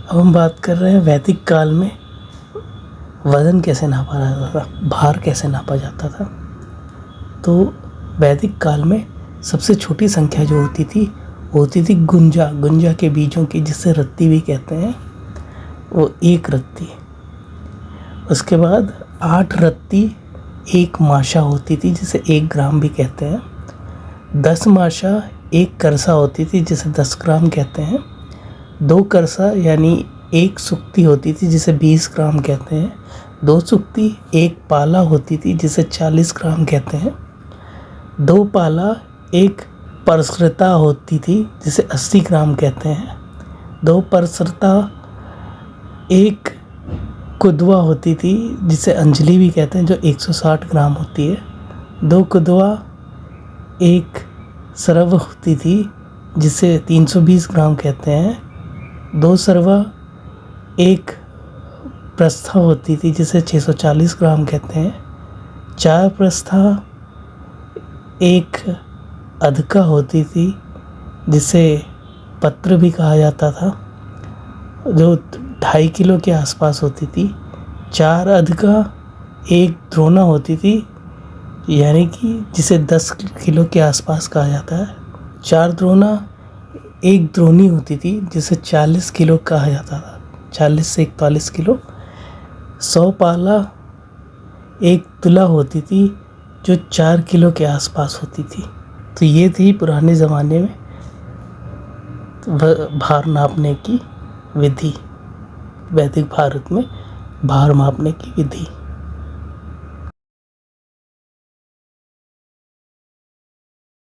अब हम बात कर रहे हैं वैदिक काल में वज़न कैसे नापा जाता था, भार कैसे नापा जाता था। तो वैदिक काल में सबसे छोटी संख्या जो होती थी वो होती थी गुंजा के बीजों की, जिसे रत्ती भी कहते हैं, वो 1 रत्ती। उसके बाद 8 रत्ती 1 माशा होती थी, जिसे 1 ग्राम भी कहते हैं। 10 माशा 1 करसा होती थी, जिसे 10 ग्राम कहते हैं। 2 करसा यानी 1 सुक्ति होती थी, जिसे 20 ग्राम कहते हैं। 2 सुक्ति 1 पाला होती थी, जिसे 40 ग्राम कहते हैं। 2 पाला 1 परसृता होती थी, जिसे 80 ग्राम कहते हैं। 2 परसृता 1 कुदवा होती थी, जिसे अंजलि भी कहते हैं, जो 160 ग्राम होती है। 2 कुदवा 1 सरव होती थी, जिसे 320 ग्राम कहते हैं। 2 सरवा 1 प्रस्था होती थी, जिसे 640 ग्राम कहते हैं। 4 प्रस्था 1 अधका होती थी, जिसे पत्र भी कहा जाता था, जो 2.5 किलो के आसपास होती थी। 4 अधका 1 द्रोणा होती थी, यानी कि जिसे 10 किलो के आसपास कहा जाता है। 4 द्रोणा 1 द्रोणी होती थी, जिसे 40 किलो कहा जाता था, 40 से 41 किलो। 100 पाला 1 तुला होती थी, जो 4 किलो के आसपास होती थी। तो ये थी पुराने ज़माने में भार नापने की विधि, वैदिक भारत में भार मापने की विधि।